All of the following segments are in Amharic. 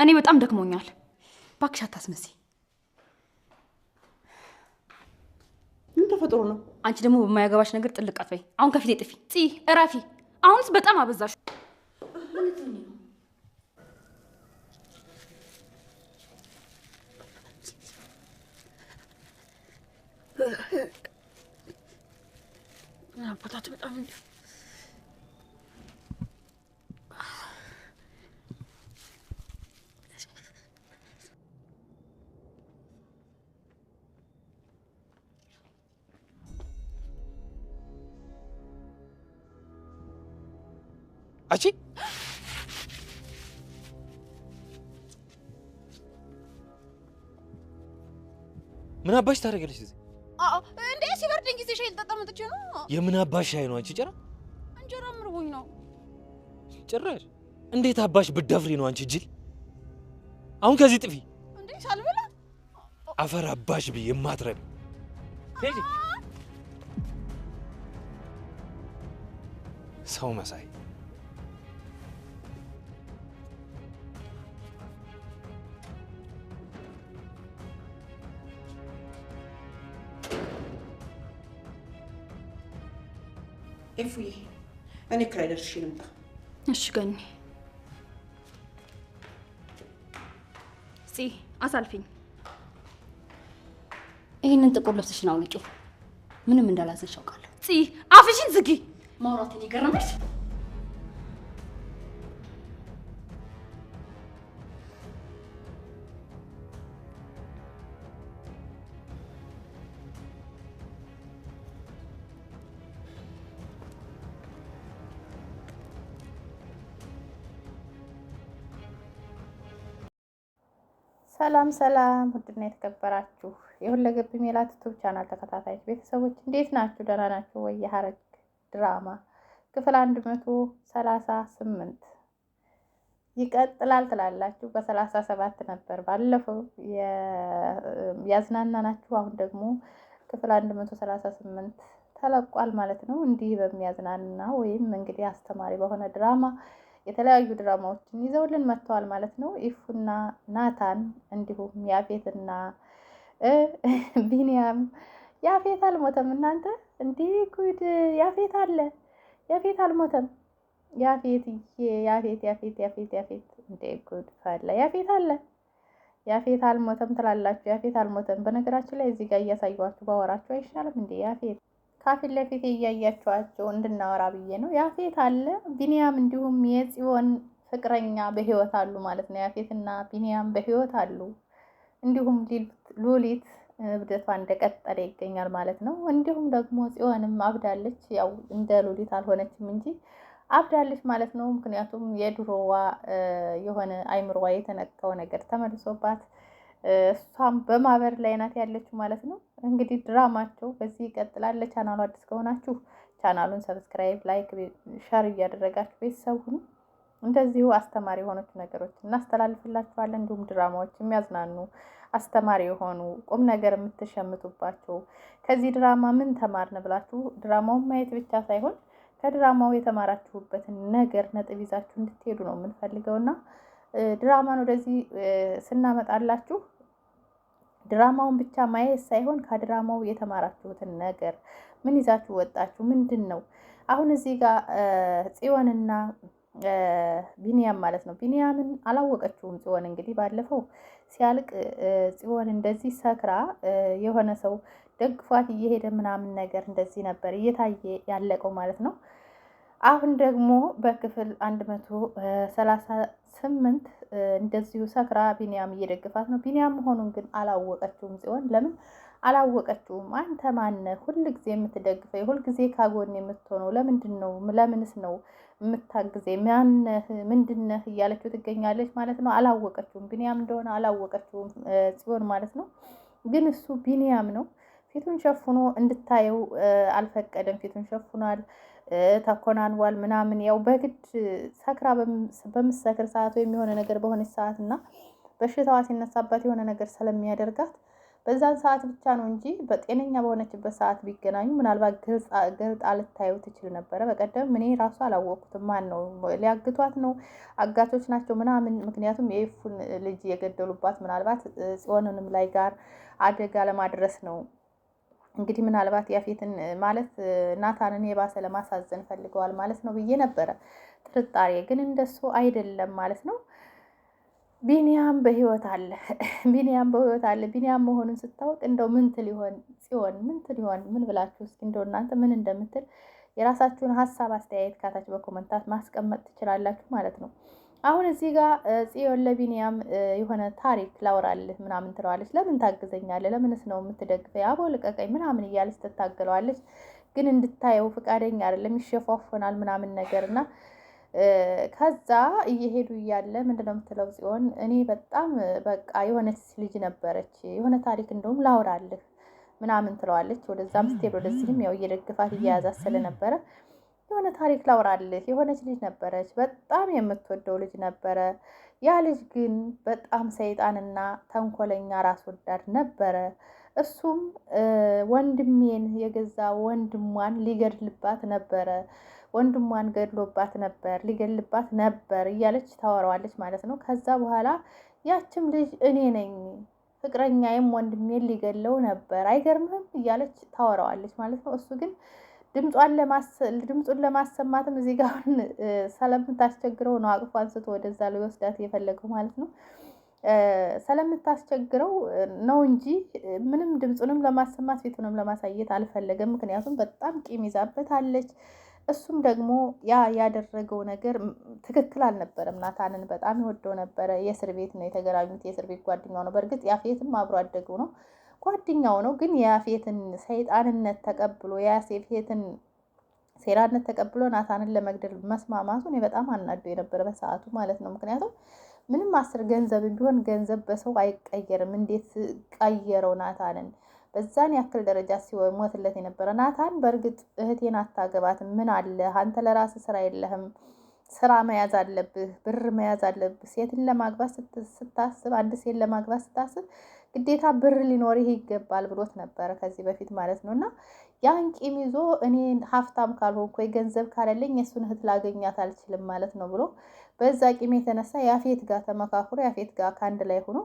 እኔ በጣም ደክሞኛል። እባክሽ አታስመስይ። ምን ተፈጥሮ ነው? አንቺ ደግሞ በማያገባሽ ነገር ጥልቅ አትበይ። አሁን ከፊቴ ጥፊ። እረፊ። አሁንስ በጣም አበዛሽ። አባታችሁ በጣም አቺ ምን አባሽ ታደርጊያለሽ እዚህ? እንዴ ሲበርደኝ ጊዜ ሻይ ልጠጣ መጥቼ ነው። የምን አባሽ ሻይ ነው አንቺ? ጭራ እንጀራ ምርቦኝ ነው። ጭራሽ እንዴት አባሽ ብትደፍሪ ነው አንቺ ጅል? አሁን ከዚህ ጥፊ። እንዴ ሳልበላ አፈር አባሽ ብዬ የማትረቢ ሄጂ ሰው መሳይ ኤፉዬ እኔ ክራይ ደርሼ ልምጣ። እሺ ገኒ። አሳልፊኝ። ይህንን ጥቁር ልብስሽን አውልቂው። ምንም እንዳላዘንሽ አውቃለሁ። አፍሽን ዝጊ። ማውራቴን የገረመሽ ሰላም ሰላም፣ ውድና የተከበራችሁ የሁለገብ ሜላት ዩቲዩብ ቻናል ተከታታዮች ቤተሰቦች እንዴት ናችሁ? ደህና ናችሁ ወይ? የሐረግ ድራማ ክፍል 138 ይቀጥላል ትላላችሁ። በ37 ነበር ባለፈው ያዝናናናችሁ። አሁን ደግሞ ክፍል 138 ተለቋል ማለት ነው። እንዲህ በሚያዝናና ወይም እንግዲህ አስተማሪ በሆነ ድራማ የተለያዩ ድራማዎችን ይዘውልን መጥተዋል ማለት ነው። ኢፉና ናታን እንዲሁም ያፌትና ቢኒያም። ያፌት አልሞተም እናንተ እንዴ ጉድ! ያፌት አለ፣ ያፌት አልሞተም። ያፌት እንዴ ጉድ ፈላ! ያፌት አለ፣ ያፌት አልሞተም ትላላችሁ። ያፌት አልሞተም። በነገራችን ላይ እዚህ ጋር እያሳየኋችሁ ባወራችሁ አይሻልም እንዴ? ያፌት ካፊት ለፊት እያያቸዋቸው እንድናወራ ብዬ ነው። ያፌት አለ፣ ቢኒያም እንዲሁም የጽዮን ፍቅረኛ በህይወት አሉ ማለት ነው። ያፌትና ቢኒያም በህይወት አሉ። እንዲሁም ሉሊት እብደቷ እንደቀጠለ ይገኛል ማለት ነው። እንዲሁም ደግሞ ጽዮንም አብዳለች። ያው እንደ ሉሊት አልሆነችም እንጂ አብዳለች ማለት ነው። ምክንያቱም የድሮዋ የሆነ አይምሮዋ የተነካው ነገር ተመልሶባት እሷም በማበር ላይ ናት ያለችው ማለት ነው። እንግዲህ ድራማቸው በዚህ ይቀጥላል። ለቻናሉ አዲስ ከሆናችሁ ቻናሉን ሰብስክራይብ፣ ላይክ፣ ሸር እያደረጋችሁ ቤተሰብ ሁኑ። እንደዚሁ አስተማሪ የሆኑት ነገሮች እናስተላልፍላችኋለን። እንዲሁም ድራማዎች የሚያዝናኑ አስተማሪ የሆኑ ቁም ነገር የምትሸምቱባቸው ከዚህ ድራማ ምን ተማርን ብላችሁ ድራማውን ማየት ብቻ ሳይሆን ከድራማው የተማራችሁበትን ነገር ነጥብ ይዛችሁ እንድትሄዱ ነው የምንፈልገውና ድራማን ወደዚህ ስናመጣላችሁ ድራማውን ብቻ ማየት ሳይሆን ከድራማው የተማራችሁትን ነገር ምን ይዛችሁ ወጣችሁ? ምንድን ነው አሁን እዚህ ጋር ጽዮንና ቢኒያም ማለት ነው። ቢኒያምን አላወቀችውም ጽዮን። እንግዲህ ባለፈው ሲያልቅ ጽዮን እንደዚህ ሰክራ የሆነ ሰው ደግፏት እየሄደ ምናምን ነገር እንደዚህ ነበር እየታየ ያለቀው ማለት ነው። አሁን ደግሞ በክፍል 138 እንደዚሁ ሰክራ ቢኒያም እየደገፋት ነው። ቢኒያም መሆኑን ግን አላወቀችውም ጽዮን። ለምን አላወቀችውም? አንተ ማነህ? ሁልጊዜ የምትደግፈኝ፣ ሁልጊዜ ካጎን የምትሆነው ለምንድን ነው? ለምንስ ነው የምታግዘኝ? ማነህ? ምንድነህ? እያለችው ትገኛለች ማለት ነው። አላወቀችውም። ቢኒያም እንደሆነ አላወቀችውም ጽዮን ማለት ነው። ግን እሱ ቢኒያም ነው። ፊቱን ሸፍኖ እንድታየው አልፈቀደም። ፊቱን ሸፍኗል፣ ተኮናንቧል ምናምን። ያው በግድ ሰክራ በምትሰክር ሰዓት ወይም የሆነ ነገር በሆነች ሰዓት እና በሽታዋ ሲነሳባት የሆነ ነገር ስለሚያደርጋት በዛን ሰዓት ብቻ ነው እንጂ በጤነኛ በሆነችበት ሰዓት ቢገናኙ ምናልባት ገልጣ ልታየው ትችል ነበረ። በቀደም እኔ ራሱ አላወቅኩትም። ማን ነው ሊያግቷት ነው? አጋቶች ናቸው ምናምን። ምክንያቱም የኤፉን ልጅ የገደሉባት ምናልባት ጽዮንንም ላይ ጋር አደጋ ለማድረስ ነው። እንግዲህ ምናልባት ያፌትን ማለት ናታንን የባሰ ለማሳዘን ፈልገዋል ማለት ነው ብዬ ነበረ ጥርጣሬ። ግን እንደሱ አይደለም ማለት ነው። ቢኒያም በህይወት አለ። ቢኒያም መሆኑን ስታወቅ እንደው ምን ትል ይሆን ጽዮን? ምን ትል ይሆን? ምን ብላችሁ እስኪ እንደው እናንተ ምን እንደምትል የራሳችሁን ሀሳብ አስተያየት ካታች በኮመንታት ማስቀመጥ ትችላላችሁ ማለት ነው። አሁን እዚህ ጋር ጽዮን ለቢኒያም የሆነ ታሪክ ላውራልህ ምናምን ትለዋለች። ለምን ታግዘኛለህ? ለምንስ ነው የምትደግፈኝ? አቦ ልቀቀኝ ምናምን እያለች ትታገለዋለች። ግን እንድታየው ፍቃደኛ አይደለም፣ ይሸፋፈናል ምናምን ነገርና ከዛ እየሄዱ እያለ ምንድነው የምትለው ጽዮን? እኔ በጣም በቃ የሆነች ልጅ ነበረች፣ የሆነ ታሪክ እንደውም ላውራልህ ምናምን ትለዋለች። ወደዛም ስትሄድ ወደዚህም ያው እየደግፋት እየያዛት ስለነበረ የሆነ ታሪክ ላውራልህ፣ የሆነች ልጅ ነበረች፣ በጣም የምትወደው ልጅ ነበረ። ያ ልጅ ግን በጣም ሰይጣንና ተንኮለኛ ራስ ወዳድ ነበረ። እሱም ወንድሜን የገዛ ወንድሟን ሊገድልባት ነበረ፣ ወንድሟን ገድሎባት ነበር፣ ሊገድልባት ነበር እያለች ታወራዋለች ማለት ነው። ከዛ በኋላ ያችም ልጅ እኔ ነኝ ፍቅረኛዬም ወንድሜን ሊገድለው ነበር አይገርምህም እያለች ታወራዋለች ማለት ነው። እሱ ግን ድምፁን ለማሰማትም እዚህ ጋር ስለምታስቸግረው ነው አቅፎ አንስቶ ወደዛ ሊወስዳት የፈለገው ማለት ነው። ስለምታስቸግረው ነው እንጂ ምንም ድምፁንም ለማሰማት ፊቱንም ለማሳየት አልፈለገም። ምክንያቱም በጣም ቂም ይዛበታለች። እሱም ደግሞ ያደረገው ነገር ትክክል አልነበረም። ናታንን በጣም ይወደው ነበረ። የእስር ቤት ነው የተገናኙት። የእስር ቤት ጓደኛው ነው። በእርግጥ ያፌትም አብሮ አደገው ነው ጓደኛው ነው። ግን የያፌትን ሰይጣንነት ተቀብሎ የያፌትን ሴራነት ተቀብሎ ናታንን ለመግደል መስማማቱ እኔ በጣም አናዶ የነበረ በሰዓቱ ማለት ነው። ምክንያቱም ምንም 10 ገንዘብ ቢሆን ገንዘብ በሰው አይቀየርም። እንዴት ቀየረው ናታንን? በዛን ያክል ደረጃ ሲሞትለት የነበረ ናታን በእርግጥ እህቴን አታገባትም፣ ምን አለ አንተ ለራስህ ስራ የለህም፣ ስራ መያዝ አለብህ፣ ብር መያዝ አለብህ። ሴትን ለማግባት ስታስብ፣ አንድ ሴት ለማግባት ስታስብ ግዴታ ብር ሊኖርህ ይገባል ብሎት ነበረ ከዚህ በፊት ማለት ነው። እና ያን ቂም ይዞ እኔ ሀብታም ካልሆንኩ ወይ ገንዘብ ካለልኝ የእሱን እህት ላገኛት አልችልም ማለት ነው ብሎ በዛ ቂም የተነሳ ያፌት ጋር ተመካክሮ ያፌት ጋር ከአንድ ላይ ሆኖ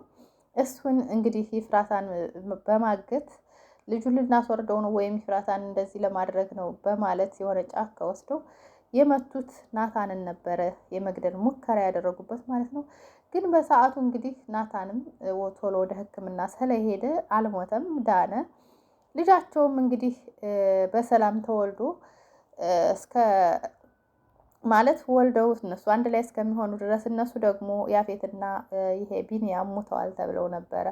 እሱን እንግዲህ ይፍራታን በማገት ልጁን ልናስወርደው ነው ወይም ይፍራታን እንደዚህ ለማድረግ ነው በማለት የሆነ ጫካ ወስደው የመቱት ናታንን ነበረ የመግደል ሙከራ ያደረጉበት ማለት ነው። ግን በሰዓቱ እንግዲህ ናታንም ቶሎ ወደ ሕክምና ስለሄደ አልሞተም፣ ዳነ። ልጃቸውም እንግዲህ በሰላም ተወልዶ እስከ ማለት ወልደው እነሱ አንድ ላይ እስከሚሆኑ ድረስ እነሱ ደግሞ ያፌትና ይሄ ቢኒያም ሞተዋል ተብለው ነበረ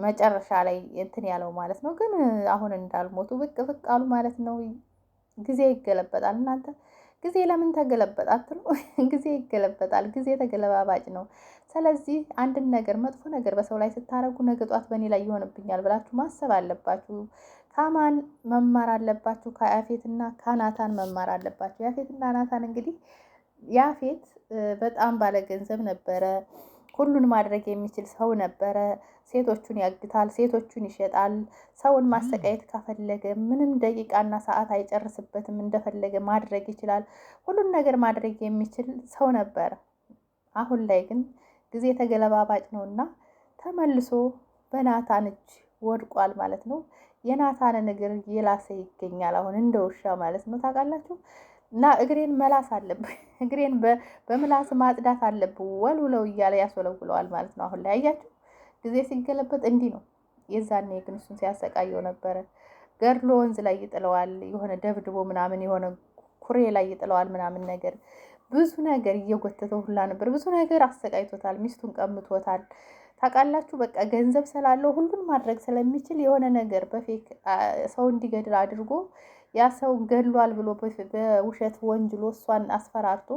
መጨረሻ ላይ እንትን ያለው ማለት ነው። ግን አሁን እንዳልሞቱ ብቅ ብቅ አሉ ማለት ነው። ጊዜ ይገለበጣል። እናንተ ጊዜ ለምን ተገለበጣ አትሉ? ጊዜ ይገለበጣል። ጊዜ ተገለባባጭ ነው። ስለዚህ አንድን ነገር መጥፎ ነገር በሰው ላይ ስታረጉ ነገ ጧት በእኔ ላይ ይሆንብኛል ብላችሁ ማሰብ አለባችሁ። ከማን መማር አለባችሁ? ከያፌትና ከናታን መማር አለባችሁ። ያፌትና ናታን እንግዲህ ያፌት በጣም ባለገንዘብ ነበረ። ሁሉን ማድረግ የሚችል ሰው ነበረ። ሴቶቹን ያግታል፣ ሴቶቹን ይሸጣል። ሰውን ማሰቃየት ከፈለገ ምንም ደቂቃና ሰዓት አይጨርስበትም። እንደፈለገ ማድረግ ይችላል። ሁሉን ነገር ማድረግ የሚችል ሰው ነበረ። አሁን ላይ ግን ጊዜ ተገለባባጭ ነውና ተመልሶ በናታን እጅ ወድቋል ማለት ነው። የናታንን እግር እየላሰ ይገኛል አሁን እንደ ውሻ ማለት ነው። ታውቃላችሁ። እና እግሬን መላስ አለብህ፣ እግሬን በምላስ ማጽዳት አለብህ ወልውለው እያለ ያስወለውለዋል ማለት ነው። አሁን ላይ አያችሁ፣ ጊዜ ሲገለበጥ እንዲህ ነው። የዛኔ ግን እሱን ሲያሰቃየው ነበረ። ገድሎ ወንዝ ላይ ይጥለዋል፣ የሆነ ደብድቦ ምናምን የሆነ ኩሬ ላይ ይጥለዋል ምናምን ነገር ብዙ ነገር እየጎተተው ሁላ ነበር። ብዙ ነገር አሰቃይቶታል። ሚስቱን ቀምቶታል። ታውቃላችሁ። በቃ ገንዘብ ስላለው ሁሉን ማድረግ ስለሚችል የሆነ ነገር በፌክ ሰው እንዲገድል አድርጎ ያ ሰው ገድሏል ብሎ በውሸት ወንጅሎ እሷን አስፈራርቶ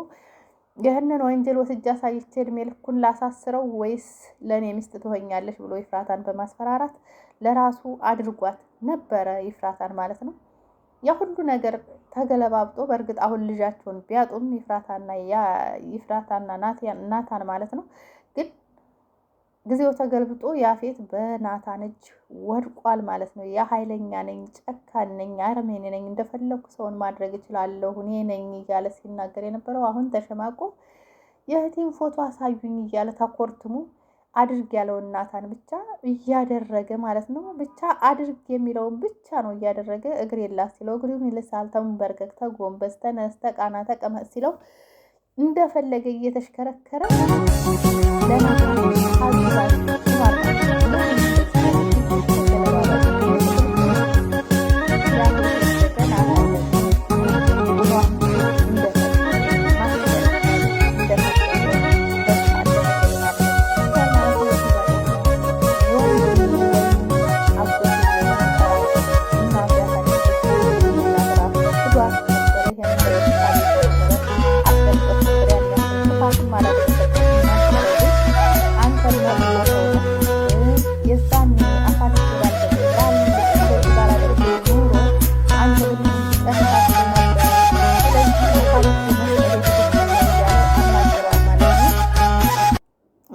ይህንን ወንጀል ወስጄ አሳይቼ እድሜ ልኩን ላሳስረው ወይስ ለእኔ ሚስት ትሆኛለሽ ብሎ ይፍራታን በማስፈራራት ለራሱ አድርጓት ነበረ። ይፍራታን ማለት ነው። ያ ሁሉ ነገር ተገለባብጦ በእርግጥ አሁን ልጃቸውን ቢያጡም ይፍራታና ናታን ማለት ነው። ግን ጊዜው ተገልብጦ ያፌት በናታን እጅ ወድቋል ማለት ነው። የኃይለኛ ነኝ፣ ጨካኝ ነኝ፣ አረመኔ ነኝ፣ እንደፈለኩ ሰውን ማድረግ እችላለሁ እኔ ነኝ እያለ ሲናገር የነበረው አሁን ተሸማቆ የእህቴን ፎቶ አሳዩኝ እያለ ተኮርትሙ አድርግ ያለውን ናታን ብቻ እያደረገ ማለት ነው። ብቻ አድርግ የሚለውን ብቻ ነው እያደረገ። እግር የላት ሲለው እግሩን ይልሳል። ተንበርከክ፣ ተጎንበስ፣ ተነስ፣ ተቃና፣ ተቀመጥ ሲለው እንደፈለገ እየተሽከረከረ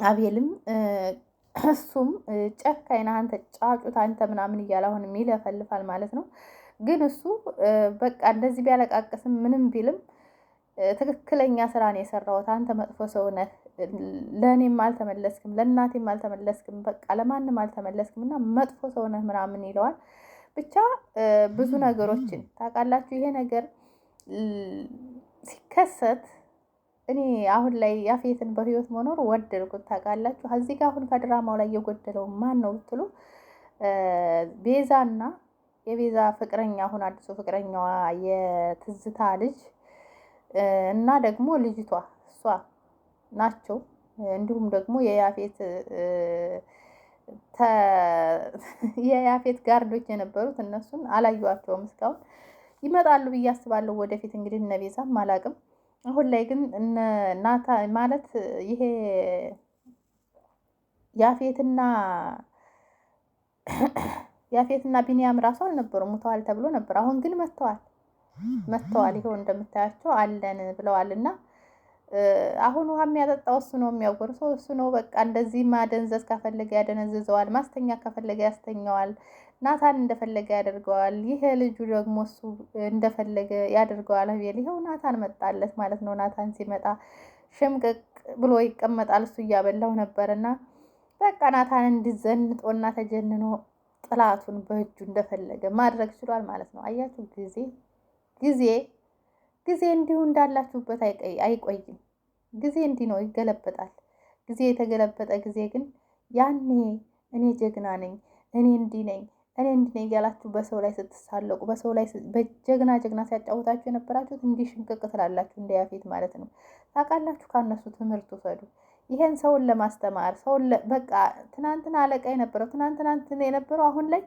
አቤልም እሱም ጨካኝ ነህ አንተ ጫጩት አንተ ምናምን እያለ አሁንም ይለፈልፋል ማለት ነው። ግን እሱ በቃ እንደዚህ ቢያለቃቅስም ምንም ቢልም ትክክለኛ ስራ ነው የሰራሁት፣ አንተ መጥፎ ሰው ነህ፣ ለእኔም አልተመለስክም፣ ለእናቴም አልተመለስክም፣ በቃ ለማንም አልተመለስክም እና መጥፎ ሰው ነህ ምናምን ይለዋል። ብቻ ብዙ ነገሮችን ታውቃላችሁ። ይሄ ነገር ሲከሰት እኔ አሁን ላይ ያፌትን በህይወት መኖር ወደድኩት ታውቃላችሁ። እዚህ ጋር አሁን ከድራማው ላይ የጎደለው ማን ነው ብትሉ ቤዛና የቤዛ ፍቅረኛ አሁን አዲሱ ፍቅረኛዋ የትዝታ ልጅ እና ደግሞ ልጅቷ እሷ ናቸው። እንዲሁም ደግሞ የያፌት ጋርዶች የነበሩት እነሱን አላዩዋቸውም እስካሁን። ይመጣሉ ብዬ አስባለሁ ወደፊት እንግዲህ እነ ቤዛም አላቅም። አሁን ላይ ግን ናታ ማለት ይሄ ያፌትና ቢኒያም ራሱ አልነበሩም፣ ሙተዋል ተብሎ ነበር። አሁን ግን መጥተዋል። ይኸው እንደምታያቸው አለን ብለዋል። እና አሁን ውሃ የሚያጠጣው እሱ ነው፣ የሚያጎርሰው እሱ ነው። በቃ እንደዚህ ማደንዘዝ ከፈለገ ያደነዝዘዋል፣ ማስተኛ ከፈለገ ያስተኛዋል። ናታን እንደፈለገ ያደርገዋል። ይሄ ልጁ ደግሞ እሱ እንደፈለገ ያደርገዋል። ይኸው ናታን መጣለት ማለት ነው። ናታን ሲመጣ ሽምቅቅ ብሎ ይቀመጣል። እሱ እያበላው ነበርና በቃ ናታን እንዲዘንጦና ተጀንኖ ጥላቱን በእጁ እንደፈለገ ማድረግ ችሏል ማለት ነው። አያችሁ ጊዜ እንዲሁ እንዳላችሁበት አይቆይም። ጊዜ እንዲህ ነው፣ ይገለበጣል። ጊዜ የተገለበጠ ጊዜ ግን ያኔ እኔ ጀግና ነኝ፣ እኔ እንዲህ ነኝ እያላችሁ በሰው ላይ ስትሳለቁ፣ በሰው ላይ በጀግና ሲያጫውታችሁ የነበራችሁት እንዲህ ሽምቅቅ ትላላችሁ፣ እንደ ያፌት ማለት ነው። ታውቃላችሁ፣ ካነሱ ትምህርት ውሰዱ። ይሄን ሰውን ለማስተማር በቃ ትናንትና አለቃ የነበረው አሁን ላይ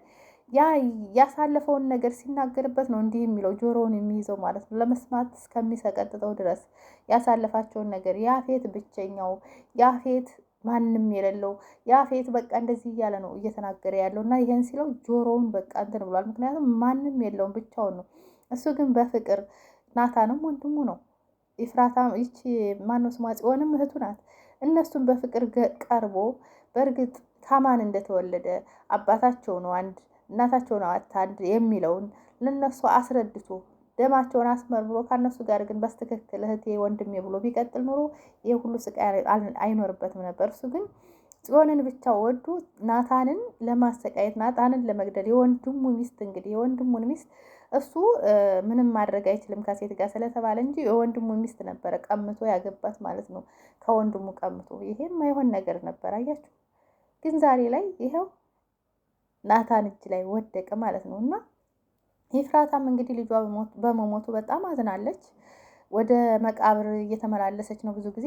ያሳለፈውን ነገር ሲናገርበት ነው እንዲህ የሚለው ጆሮውን የሚይዘው ማለት ነው። ለመስማት እስከሚሰቀጥጠው ድረስ ያሳለፋቸውን ነገር ያፌት ብቸኛው ያፌት ማንም የሌለው ያፌት በቃ እንደዚህ እያለ ነው እየተናገረ ያለው እና ይሄን ሲለው ጆሮውን በቃ እንትን ብሏል። ምክንያቱም ማንም የለውም ብቻውን ነው። እሱ ግን በፍቅር ናታንም ወንድሙ ነው፣ ኢፍራታም ይቺ ማነው ስሟ ጽዮንም እህቱ ናት። እነሱም በፍቅር ቀርቦ በእርግጥ ከማን እንደተወለደ አባታቸው ነው አንድ እናታቸው ነው አንድ የሚለውን ለነሱ አስረድቶ ደማቸውን አስመርምሮ ከነሱ ጋር ግን በስትክክል እህቴ ወንድሜ ብሎ ቢቀጥል ኖሮ ይሄ ሁሉ ስቃይ አይኖርበትም ነበር። እሱ ግን ጽዮንን ብቻ ወዱ ናታንን ለማሰቃየት ናታንን ለመግደል የወንድሙን ሚስት እሱ ምንም ማድረግ አይችልም ከሴት ጋር ስለተባለ እንጂ የወንድሙ ሚስት ነበረ ቀምቶ ያገባት ማለት ነው። ከወንድሙ ቀምቶ ይሄም አይሆን ነገር ነበር። አያችሁ ግን ዛሬ ላይ ይሄው ናታን እጅ ላይ ወደቀ ማለት ነው። እና ኤፍራታም እንግዲህ ልጇ በመሞቱ በጣም አዝናለች። ወደ መቃብር እየተመላለሰች ነው። ብዙ ጊዜ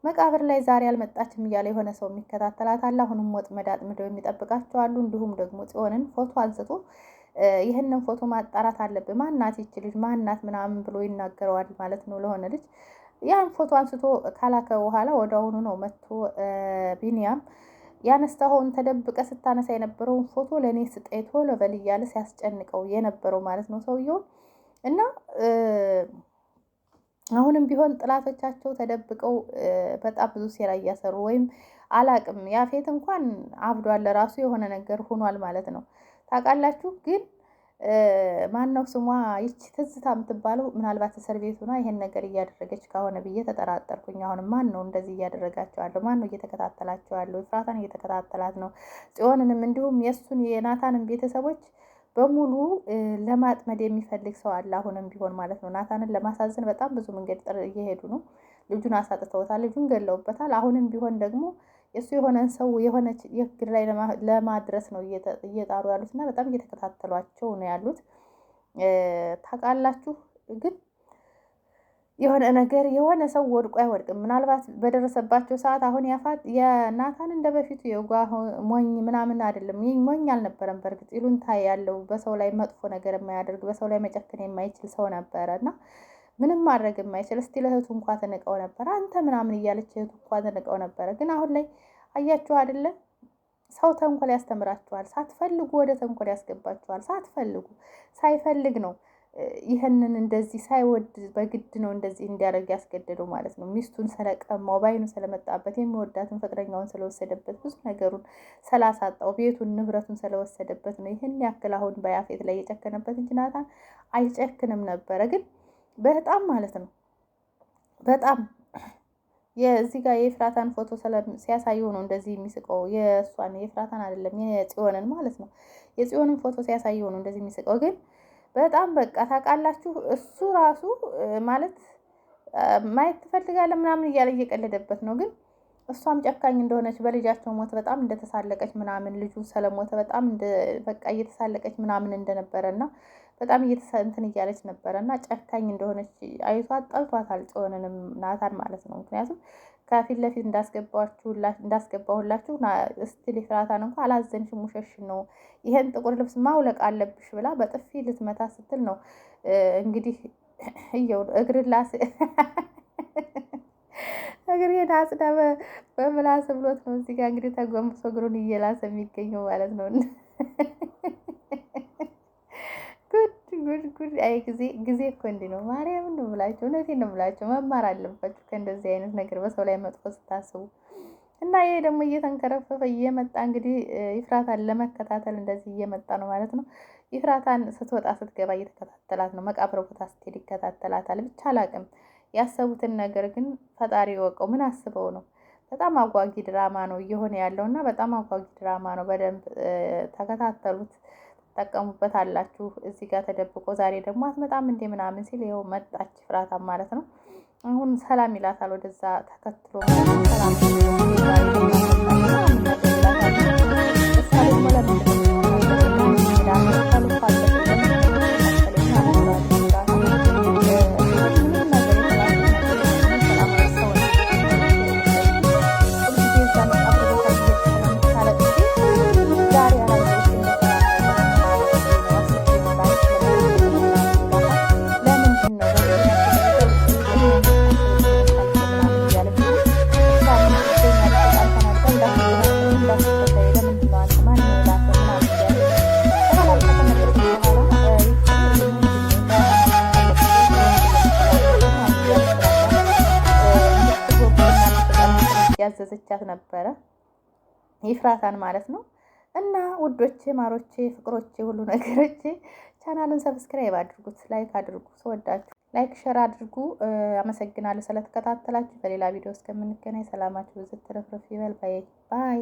መቃብር ላይ ዛሬ አልመጣችም እያለ የሆነ ሰው የሚከታተላት አለ። አሁንም ወጥመድ አጥምደው የሚጠብቃቸው አሉ። እንዲሁም ደግሞ ጽዮንን ፎቶ አንስቶ ይህንን ፎቶ ማጣራት አለብህ፣ ማናት ይች ልጅ ማናት ምናምን ብሎ ይናገረዋል ማለት ነው ለሆነ ልጅ። ያን ፎቶ አንስቶ ካላከ በኋላ ወደ አሁኑ ነው መጥቶ ቢኒያም ያነሳኸውን ተደብቀ ስታነሳ የነበረውን ፎቶ ለእኔ ስጠኝ ቶሎ በል እያለ ሲያስጨንቀው የነበረው ማለት ነው ሰውየው። እና አሁንም ቢሆን ጥላቶቻቸው ተደብቀው በጣም ብዙ ሴራ እያሰሩ ወይም አላቅም። ያፌት እንኳን አብዷል፣ ራሱ የሆነ ነገር ሆኗል ማለት ነው። ታውቃላችሁ። ግን ማነው ስሟ ይቺ ትዝታ የምትባለው ምናልባት እስር ቤት ሆና ይሄን ነገር እያደረገች ከሆነ ብዬ ተጠራጠርኩኝ። አሁን ማን ነው እንደዚህ እያደረጋቸው ያለው? ማን ነው እየተከታተላቸው ያለው? ኤፍራታን እየተከታተላት ነው፣ ጽዮንንም እንዲሁም የእሱን የናታንን ቤተሰቦች በሙሉ ለማጥመድ የሚፈልግ ሰው አለ። አሁንም ቢሆን ማለት ነው። ናታንን ለማሳዘን በጣም ብዙ መንገድ እየሄዱ ነው። ልጁን አሳጥተውታል፣ ልጁን ገለውበታል። አሁንም ቢሆን ደግሞ የእሱ የሆነን ሰው የሆነች የእግር ላይ ለማድረስ ነው እየጣሩ ያሉት እና በጣም እየተከታተሏቸው ነው ያሉት። ታውቃላችሁ። ግን የሆነ ነገር የሆነ ሰው ወድቆ አይወድቅም። ምናልባት በደረሰባቸው ሰዓት አሁን የናታን እንደ በፊቱ የዋህ ሞኝ ምናምን አይደለም። ይህ ሞኝ አልነበረም። በእርግጥ ይሉንታ ያለው በሰው ላይ መጥፎ ነገር የማያደርግ በሰው ላይ መጨከን የማይችል ሰው ነበረ እና ምንም ማድረግ የማይችል እስቲ ለእህቱ እንኳ ተንቀው ነበር፣ አንተ ምናምን እያለች እህቱ እንኳ ተንቀው ነበረ። ግን አሁን ላይ አያችሁ አይደለ? ሰው ተንኮል ያስተምራችኋል። ሳትፈልጉ ወደ ተንኮል ያስገባችኋል። ሳትፈልጉ ሳይፈልግ ነው ይህንን እንደዚህ ሳይወድ በግድ ነው እንደዚህ እንዲያደርግ ያስገደደው ማለት ነው። ሚስቱን ስለቀማው፣ ባይኑ ስለመጣበት፣ የሚወዳትን ፍቅረኛውን ስለወሰደበት፣ ብዙ ነገሩን ስላሳጣው፣ ቤቱን ንብረቱን ስለወሰደበት ነው ይህን ያክል አሁን በያፌት ላይ የጨከነበት እንጂ ናታን አይጨክንም ነበረ። ግን በጣም ማለት ነው በጣም የዚህ ጋር የኤፍራታን ፎቶ ሲያሳየው ነው እንደዚህ የሚስቀው። የእሷን የኤፍራታን አይደለም የጽዮንን ማለት ነው። የጽዮንን ፎቶ ሲያሳየው ነው እንደዚህ የሚስቀው። ግን በጣም በቃ ታውቃላችሁ፣ እሱ ራሱ ማለት ማየት ትፈልጋለህ ምናምን እያለ እየቀለደበት ነው። ግን እሷም ጨካኝ እንደሆነች በልጃቸው ሞት በጣም እንደተሳለቀች ምናምን ልጁ ስለሞተ በጣም በቃ እየተሳለቀች ምናምን እንደነበረ እና በጣም እንትን እያለች ነበረ እና ጨካኝ እንደሆነች አይቷት ጠልቷታል፣ ጽዮንንም ናታን ማለት ነው። ምክንያቱም ከፊት ለፊት እንዳስገባሁላችሁ እስቲል ኤፍራታን እንኳ አላዘንሽም፣ ውሸሽን ነው፣ ይሄን ጥቁር ልብስ ማውለቅ አለብሽ ብላ በጥፊ ልትመታ ስትል ነው እንግዲህ እየው እግርላስ እግሬን አጽዳ በምላስ ብሎት ነው እዚህ ጋር እንግዲህ ተጎንብሶ እግሩን እየላሰ የሚገኘው ማለት ነው። ጉድ አይ ጊዜ እኮ እንዲህ ነው። ማርያምን ነው የምላቸው፣ እውነቴን ነው የምላቸው። መማር አለባችሁ ከእንደዚህ አይነት ነገር በሰው ላይ መጥፎ ስታስቡ። እና ይሄ ደግሞ እየተንከረፈፈ እየመጣ እንግዲህ ኤፍራታን ለመከታተል እንደዚህ እየመጣ ነው ማለት ነው። ኤፍራታን ስትወጣ ስትገባ እየተከታተላት ነው። መቃብር ቦታ ስትሄድ ይከታተላታል። ብቻ አላቅም ያሰቡትን ነገር ግን ፈጣሪ ወቀው ምን አስበው ነው። በጣም አጓጊ ድራማ ነው እየሆነ ያለው እና በጣም አጓጊ ድራማ ነው። በደንብ ተከታተሉት፣ ጠቀሙበት አላችሁ። እዚህ ጋር ተደብቆ ዛሬ ደግሞ አትመጣም እንዴ ምናምን ሲል ይኸው መጣች ኤፍራታን ማለት ነው። አሁን ሰላም ይላታል ወደዛ ተከትሎ ሰላም ያዘዘቻት ነበረ ኤፍራታን ማለት ነው። እና ውዶቼ፣ ማሮቼ፣ ፍቅሮቼ፣ ሁሉ ነገሮቼ ቻናሉን ሰብስክራይብ አድርጉት፣ ላይክ አድርጉ። ስወዳችሁ ላይክ ሸር አድርጉ። አመሰግናለሁ ስለተከታተላችሁ። በሌላ ቪዲዮ እስከምንገናኝ ሰላማችሁ ብዙ ትርፍርፍ ይበል። ባይ